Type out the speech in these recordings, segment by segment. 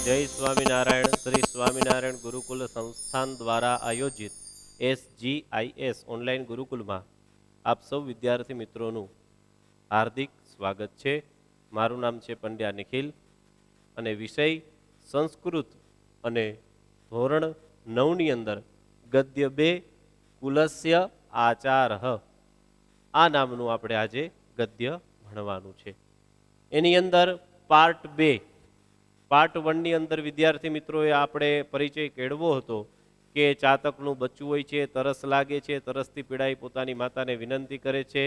જય સ્વામિનારાયણ. શ્રી સ્વામિનારાયણ ગુરુકુલ સંસ્થાન દ્વારા આયોજિત SGIS ઓનલાઈન ગુરુકુલમાં આપ સૌ વિદ્યાર્થી મિત્રોનું હાર્દિક સ્વાગત છે. મારું નામ છે પંડ્યા નિખિલ અને વિષય સંસ્કૃત અને ધોરણ 9ની અંદર ગદ્ય 2 કુલસ્ય આચારઃ આ નામનું આપણે આજે ગદ્ય ભણવાનું છે. એની અંદર પાર્ટ 2 પાર્ટ 1ની અંદર વિદ્યાર્થી મિત્રોએ આપણે પરિચય કેળવો હતો કે ચાતકનું બચ્ચું હોય છે, તરસ લાગે છે, તરસથી પીડાઈ પોતાની માતાને વિનંતી કરે છે.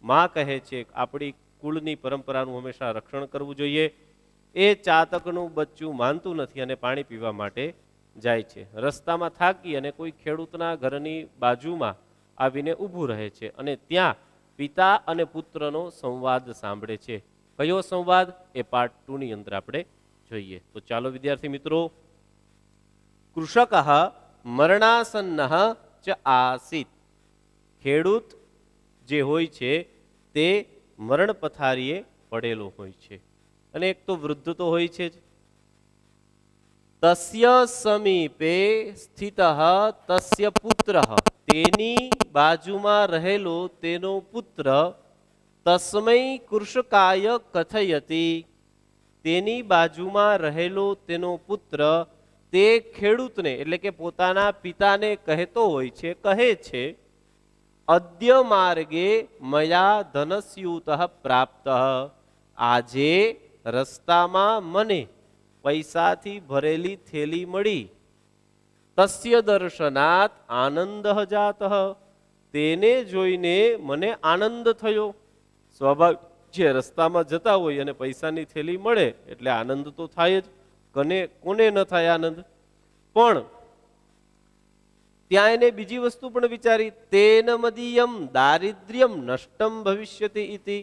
માં કહે છે આપણી કુળની પરંપરાનું હંમેશા રક્ષણ કરવું જોઈએ. એ ચાતકનું બચ્ચું માનતું નથી અને પાણી પીવા માટે જાય છે. રસ્તામાં થાકી અને કોઈ ખેડૂતના ઘરની બાજુમાં આવીને ઊભું રહે છે અને ત્યાં પિતા અને પુત્રનો સંવાદ સાંભળે છે. કયો સંવાદ એ પાર્ટ 2ની અંદર આપણે જોઈએ. તો ચાલો વિદ્યાર્થી મિત્રો, કૃષક મરણાસન્ન ચ આસીત. ખેડૂત જે હોય છે તે મરણ પથારીએ પડેલો હોય છે અને એક તો વૃદ્ધ તો હોય છે જ. તસ્ય સમીપે સ્થિત તસ્ય પુત્ર, તેની બાજુમાં રહેલો તેનો પુત્ર તસ્મૈ કૃષકાય કથયતી, તેની બાજુમાં રહેલો તેનો પુત્ર તે ખેડૂતને એટલે કે પોતાના પિતાને કહેતો હોય છે, કહે છે અદ્ય માર્ગે મયા ધનસ્યુત પ્રાપ્ત, આજે રસ્તામાં મને પૈસાથી ભરેલી થેલી મળી. તસ્ય દર્શનાત આનંદ જાત, તેને જોઈને મને આનંદ થયો. સ્વાભાવિક છે, રસ્તામાં જતા હોય અને પૈસાની થેલી મળે એટલે આનંદ તો થાય જ. કોને ન થાય આનંદ? પણ ત્યાં એને બીજી વસ્તુ પણ વિચારી, તેન મદીયમ દારિદ્ર્યમ નષ્ટમ ભવિષ્યતિ ઇતિ,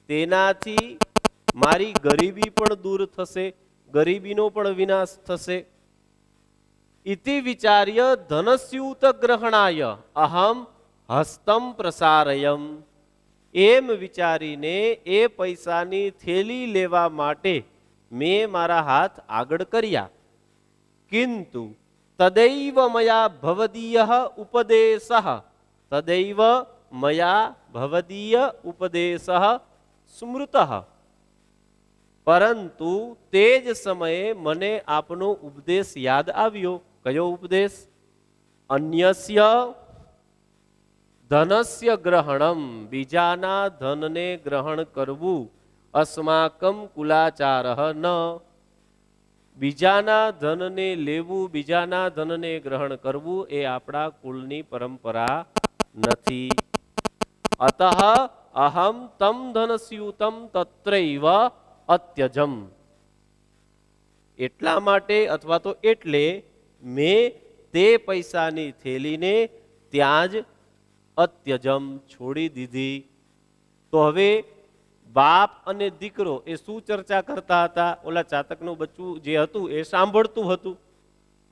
તેનાથી મારી ગરીબી પણ દૂર થશે, ગરીબીનો પણ વિનાશ થશે. ઇતિ વિચાર્ય ધનસ્યુત ગ્રહણાય અહમ હસ્તમ પ્રસારયમ, એમ વિચારીને એ પૈસાની થેલી લેવા માટે મેં મારા હાથ આગળ કર્યા. કિંતુ તદૈવ મયા ભવદીય ઉપદેશઃ, તદૈવ મયા ભવદીય ઉપદેશઃ સ્મૃતઃ, પરંતુ તે જ સમયે મને આપનો ઉપદેશ યાદ આવ્યો. કયો ઉપદેશ? અન્યસ્ય ધનસ્ય ગ્રહણમ, બીજાના ધનને ગ્રહણ કરવું, અસ્માકમ કુલાચારઃ ન, બીજાના ધનને લેવું, બીજાના ધનને ગ્રહણ કરવું એ આપણા કુળની પરંપરા નથી. અતઃ અહમ તમ ધનસ્યુતમ તત્રૈવ અત્યજમ, એટલા માટે અથવા તો એટલે મેં તે પૈસાની થેલીને ત્યાં જ અત્યજમ છોડી દીધી. તો હવે બાપ અને દીકરો એ શું ચર્ચા કરતા હતા? ઓલા ચાતકનું બચ્ચું જે હતું એ સાંભળતું હતું.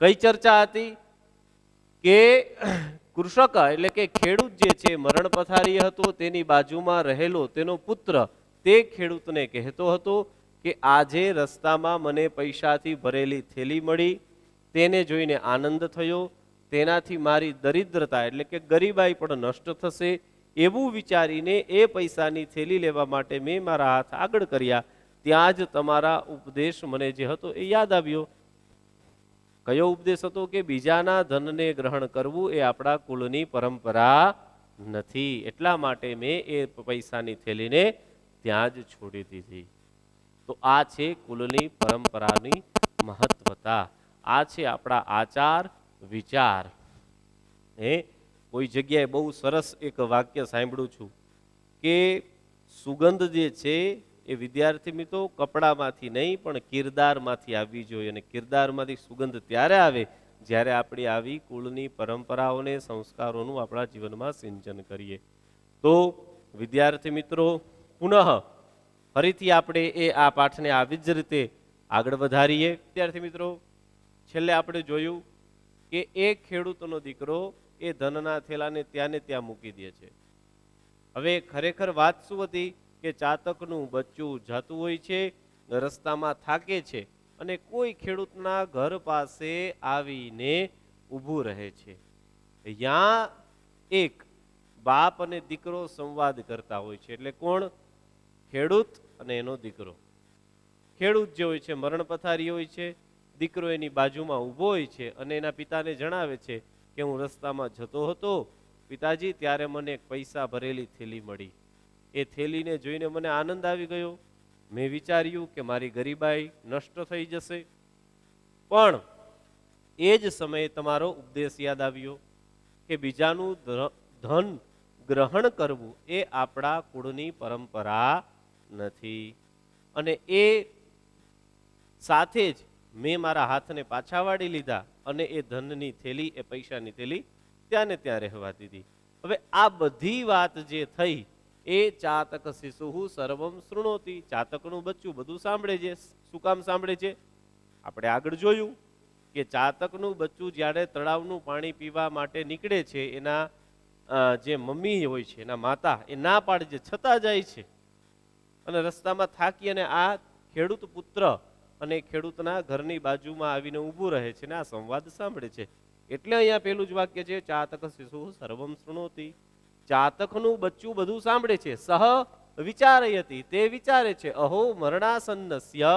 કઈ ચર્ચા હતી? કે કૃષક એટલે કે ખેડૂત જે છે મરણ પથારીએ હતો, તેની બાજુમાં રહેલો તેનો પુત્ર તે ખેડૂતને કહેતો હતો કે આજે રસ્તામાં મને પૈસાથી ભરેલી થેલી મળી, તેને જોઈને આનંદ થયો, તેનાથી મારી દરિદ્રતા એટલે કે ગરીબાઈ પણ નષ્ટ થશે. એવું વિચારીને એ પૈસાની થેલી લેવા માટે મેં મારા હાથ આગળ કર્યા. ત્યાં જ તમારા ઉપદેશ મને જે હતો એ યાદ આવ્યો. કયો ઉપદેશ હતો? કે બીજાના ધનને ગ્રહણ કરવું એ આપણા કુળની પરંપરા નથી, એટલા માટે મેં એ પૈસાની થેલીને ત્યાં જ છોડી દીધી. તો આ છે કુળની પરંપરાની મહત્વતા, આ છે આપણા આચાર વિચાર. કોઈ જગ્યાએ બહુ સરસ એક વાક્ય સાંભળ્યું છું કે સુગંધ જે છે એ વિદ્યાર્થી મિત્રો કપડામાંથી નહીં પણ કિરદારમાંથી આવવી જોઈએ, અને કિરદારમાંથી સુગંધ ત્યારે આવે જ્યારે આપણી આવી કુળની પરંપરાઓને સંસ્કારોનું આપણા જીવનમાં સિંચન કરીએ. તો વિદ્યાર્થી મિત્રો પુનઃ ફરીથી આપણે આ પાઠને આવી જ રીતે આગળ વધારીએ. વિદ્યાર્થી મિત્રો, છેલ્લે આપણે જોયું કે એક ખેડૂતનો દીકરો એ ધનના થેલાને ત્યાં ને ત્યાં મૂકી દે છે. હવે ખરેખર વાત શું હતી? કે ચાતકનું બચ્ચું જાતું હોય છે, રસ્તામાં થાકે છે અને કોઈ ખેડૂતના ઘર પાસે આવીને ઊભું રહે છે. ત્યાં એક બાપ અને દીકરો સંવાદ કરતા હોય છે. એટલે કોણ? ખેડૂત અને એનો દીકરો. ખેડૂત જે હોય છે મરણ પથારી હોય છે, દીકરો એની બાજુમાં ઊભો હોય છે અને એના પિતાને જણાવે છે કે હું રસ્તામાં જતો હતો પિતાજી, ત્યારે મને એક પૈસા ભરેલી થેલી મળી. એ થેલીને જોઈને મને આનંદ આવી ગયો. મેં વિચાર્યું કે મારી ગરીબાઈ નષ્ટ થઈ જશે. પણ એ જ સમયે તમારો ઉપદેશ યાદ આવ્યો કે બીજાનું ધન ગ્રહણ કરવું એ આપણા કુળની પરંપરા નથી. અને એ સાથે જ મેં મારા હાથને પાછા વાળી લીધા અને એ ધનની થેલી, એ પૈસાની થેલી ત્યાં ને ત્યાં રહેવા દીધી. હવે આ બધી વાત જે થઈ એ ચાતક શિશુ સર્વમ શૃણોતિ, ચાતકનું બચ્ચું બધું સાંભળે છે. શું કામ સાંભળે છે? આપણે આગળ જોયું કે ચાતકનું બચ્ચું જ્યારે તળાવનું પાણી પીવા માટે નીકળે છે, એના જે મમ્મી હોય છે, એના માતા, એ ના પાડે છે, છતાં જાય છે. અને રસ્તામાં થાકી અને આ ખેડૂત પુત્ર અને ખેડૂતના ઘરની બાજુમાં આવીને ઊભું રહે છે ને આ સંવાદ સાંભળે છે. એટલે અહીંયા પેલું જ વાક્ય છે, ચાતક શિશુ સર્વમ શૃણોતિ. ચાતકનું બચ્ચું બધું સાંભળે છે. સહ વિચારયતિ, તે વિચારે છે. અહો મરણાસન્નસ્ય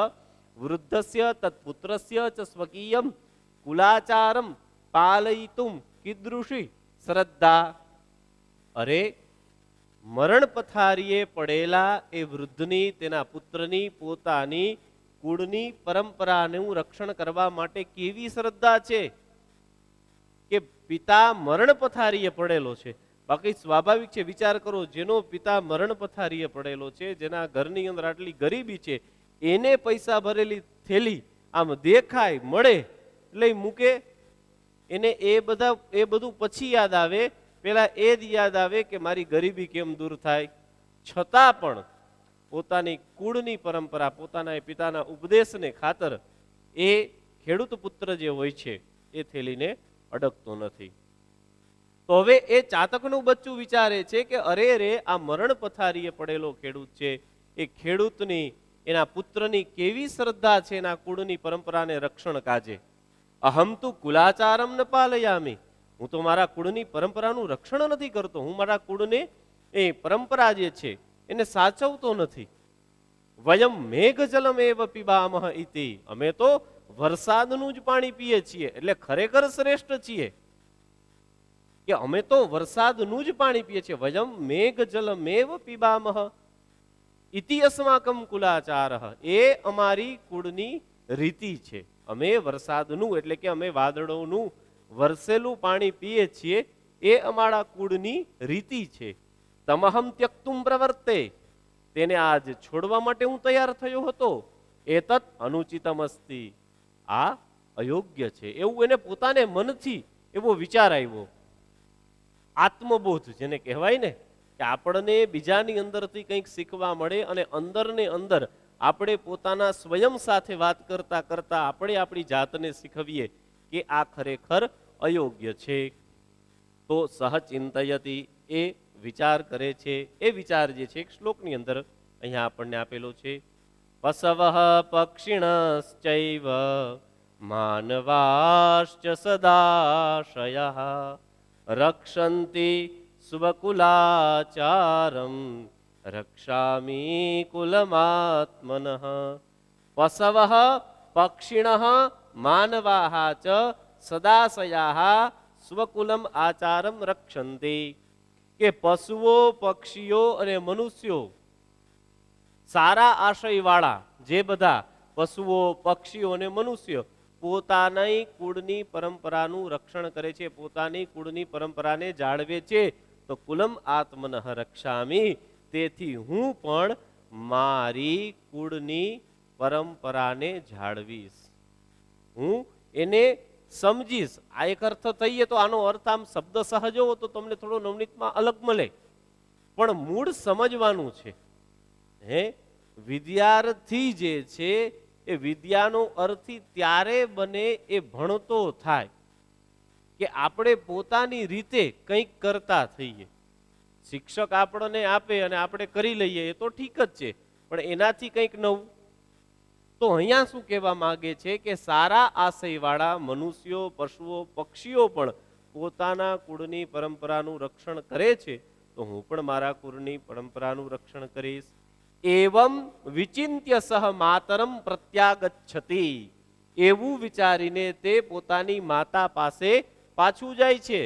વૃદ્ધસ્ય તત્પુત્રસ્ય ચ સ્વકીયમ કુલાચારમ પાલયિતુમ કીદૃશી શ્રદ્ધા. અરે, મરણ પથારીએ પડેલા એ વૃદ્ધની, તેના પુત્રની, પોતાની કુળની પરંપરાનું રક્ષણ કરવા માટે કેવી શ્રદ્ધા છે કે પિતા મરણ પથારીએ પડેલો છે. બાકી સ્વાભાવિક છે, વિચાર કરો, જેનો પિતા મરણ પથારીએ પડેલો છે, જેના ઘરની અંદર આટલી ગરીબી છે, એને પૈસા ભરેલી થેલી આમ દેખાય મળે એટલે મૂકે. એને એ બધું પછી યાદ આવે, પેલા એ જ યાદ આવે કે મારી ગરીબી કેમ દૂર થાય. છતાં પણ પોતાની કુળની પરંપરા, પોતાના પિતાના ઉપદેશને ખાતર એ ખેડૂત પુત્ર જે હોય છે એ થેલીને અડકતો નથી. તો હવે એ ચાતકનું બચ્ચું વિચારે છે કે અરે રે, આ મરણ પથારીએ પડેલો ખેડૂત છે, એ ખેડૂતની, એના પુત્રની કેવી શ્રદ્ધા છે એના કુળની પરંપરાને રક્ષણ કાજે. અહમ તુ કુલાચારમ ન પાલયામી, હું તો મારા કુળની પરંપરાનું રક્ષણ નથી કરતો, હું મારા કુળને એ પરંપરા જે છે એને સાચવતો નથી. વયમ મેઘજલમ એવ પીબામહ ઇતિ, અમે તો વરસાદનું જ પાણી પીએ છીએ. એટલે ખરેખર શ્રેષ્ઠ છીએ કે અમે તો વરસાદનું જ પાણી પીએ છીએ. વયમ મેઘજલમેવ પીબામહ ઇતિ અસ્માકમ કુલાચારઃ, એ અમારી કુળની રીતિ છે. અમે વરસાદનું એટલે કે અમે વાદળોનું વરસેલું પાણી પીએ છીએ, એ અમારા કુળની રીતિ છે. તમહમ ત્યક્તુમ પ્રવર્તે, તેને આજ છોડવા માટે હું તૈયાર થયો હતો. એતત અનુચિતમસ્તિ, આ અયોગ્ય છે. એવું એને પોતાને મનથી એવો વિચાર આવ્યો. આત્મબોધ જેને કહેવાય ને, કે આપણને બીજાની અંદરથી કંઈક શીખવા મળે અને અંદર ને અંદર આપણે પોતાના સ્વયં સાથે વાત કરતા કરતા આપણે આપણી જાતને શીખવીએ કે આ ખરેખર અયોગ્ય છે. તો સહચિંતયતિ, એ વિચાર કરે છે. એ વિચાર જે છે એક શ્લોકની અંદર અહીંયા આપણને આપેલો છે. પશવઃ પક્ષિણશ્ચૈવ માનવાશ્ચ સદાશયઃ રક્ષંતિ સ્વકુલાચારમ રક્ષામી કુલમાત્મનઃ. પશવઃ પક્ષિણઃ માનવાઃ ચ સદાશયાઃ સ્વકુલમ આચારમ રક્ષંતિ, કે પશુઓ, પક્ષીઓ અને મનુષ્યો, સારા આશયવાળા જે બધા પશુઓ, પક્ષીઓ અને મનુષ્યો પોતાની કુળની પરંપરાનું રક્ષણ કરે છે, પોતાની કુળની પરંપરાને જાળવે છે. તો કુલમ આત્મનઃ રક્ષામી, તેથી હું પણ મારી કુળની પરંપરાને જાળવીશ, હું એને સમજીશ. આ એક અર્થ થઈએ તો આનો અર્થ આમ શબ્દ સહજો તો તમને થોડો નવનીતમાં અલગ મળે, પણ મૂળ સમજવાનું છે. વિદ્યાર્થી જે છે એ વિદ્યાનો અર્થ ત્યારે બને એ ભણતો થાય કે આપણે પોતાની રીતે કંઈક કરતા થઈએ. શિક્ષક આપણને આપે અને આપણે કરી લઈએ એ તો ઠીક જ છે, પણ એનાથી કંઈક નવું. તો અહીંયા શું કહેવા માંગે છે કે સારા આશયવાળા મનુષ્યો, પશુઓ, પક્ષીઓ પણ પોતાના કુળની પરંપરાનું રક્ષણ કરે છે, તો હું પણ મારા કુળની પરંપરાનું રક્ષણ કરીશ. એવમ વિચિંત્ય સહ માતરમ પ્રત્યાગચ્છતિ. એવું વિચારીને તે પોતાની માતા પાસે પાછું જાય છે.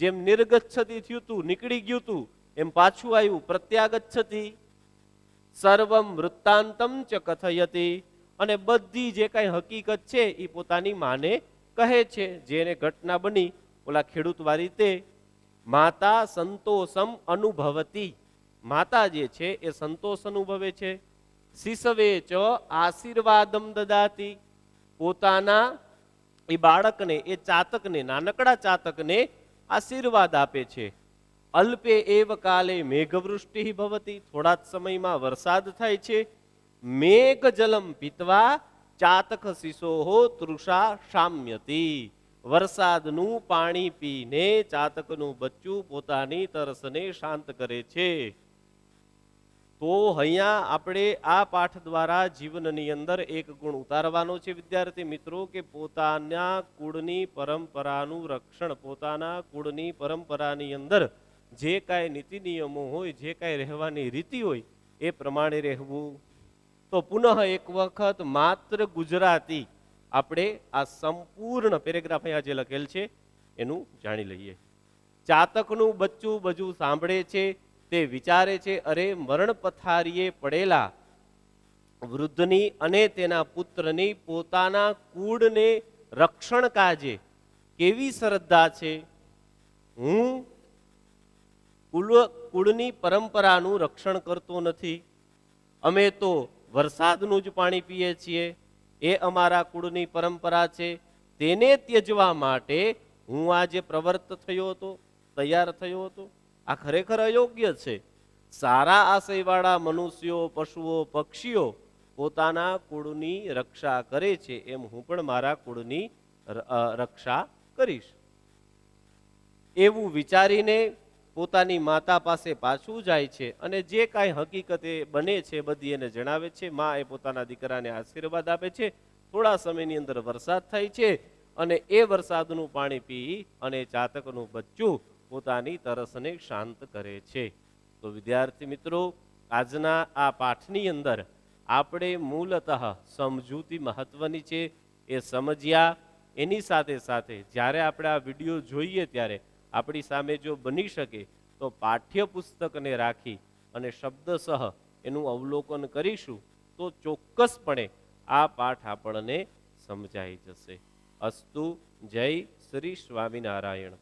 જેમ નિર્ગચ્છતિ થયું તું, નીકળી ગયું તું, એમ પાછું આવ્યું, પ્રત્યાગચ્છતિ. સર્વમ વૃત્તાંતમ ચ કથયતિ. અને બધી જે કાંઈ હકીકત છે એ પોતાની માને કહે છે. જેને ઘટના બની ઓલા ખેડૂત વાળી તે. માતા સંતોષમ અનુભવતી. માતા જે છે એ સંતોષ અનુભવે છે. શિશવે ચ આશીર્વાદમ દદાતી. પોતાના એ બાળકને, એ ચાતકને, નાનકડા ચાતકને આશીર્વાદ આપે છે. અલ્પે એવ કાલે મેઘવૃષ્ટિ ભવતી. થોડા જ સમયમાં વરસાદ થાય છે. મેઘ જલમ પીતવા ચાતક શિશોહો તૃષા શામ્યતી. વરસાદનું પાણી પીને ચાતકનું બચ્ચું પોતાની તરસને શાંત કરે છે. તો અહીંયા આપણે આ પાઠ દ્વારા જીવનની અંદર એક ગુણ ઉતારવાનો છે વિદ્યાર્થી મિત્રો, કે પોતાના કુળની પરંપરાનું રક્ષણ, પોતાના કુળની પરંપરાની અંદર જે કાંઈ નીતિ નિયમો હોય, જે કાંઈ રહેવાની રીતિ હોય એ પ્રમાણે રહેવું. તો પુનઃ એક વખત માત્ર ગુજરાતી આપણે આ સંપૂર્ણ પેરેગ્રાફ અહીંયા જે લખેલ છે એનું જાણી લઈએ. ચાતકનું બચ્ચું બધું સાંભળે છે. તે વિચારે છે, અરે મરણ પથારીએ પડેલા વૃદ્ધની અને તેના પુત્રની પોતાના કુળને રક્ષણ કાજે કેવી શ્રદ્ધા છે. હું કુળની પરંપરાનું રક્ષણ કરતો નથી. અમે તો વરસાદનું જ પાણી પીએ છીએ. એ અમારા કુળની પરંપરા છે. તેને ત્યજવા માટે હું આજે પ્રવૃત્ત થયો હતો, તૈયાર થયો હતો. આ ખરેખર અયોગ્ય છે. સારા આશયવાળા મનુષ્યો, પશુઓ, પક્ષીઓ પોતાના કુળની રક્ષા કરે છે, એમ હું પણ મારા કુળની રક્ષા કરીશ. એવું વિચારીને પોતાની માતા પાસે પાછું જાય છે અને જે કાંઈ હકીકતે બને છે બધી એને જણાવે છે. મા એ પોતાના દીકરાને આશીર્વાદ આપે છે. થોડા સમયની અંદર વરસાદ થાય છે અને એ વરસાદનું પાણી પી અને ચાતકનું બચ્ચું પોતાની તરસને શાંત કરે છે. તો વિદ્યાર્થી મિત્રો, આજના આ પાઠની અંદર આપણે મૂળતઃ સમજૂતી મહત્વની છે એ સમજ્યા. એની સાથે સાથે જ્યારે આપણે આ વિડીયો જોઈએ ત્યારે આપણી સામે જો બની શકે તો પાઠ્યપુસ્તકને રાખી અને શબ્દસહ એનું અવલોકન કરીશું તો ચોક્કસપણે આ પાઠ આપણને સમજાઈ જશે. અસ્તુ. જય શ્રી સ્વામિનારાયણ.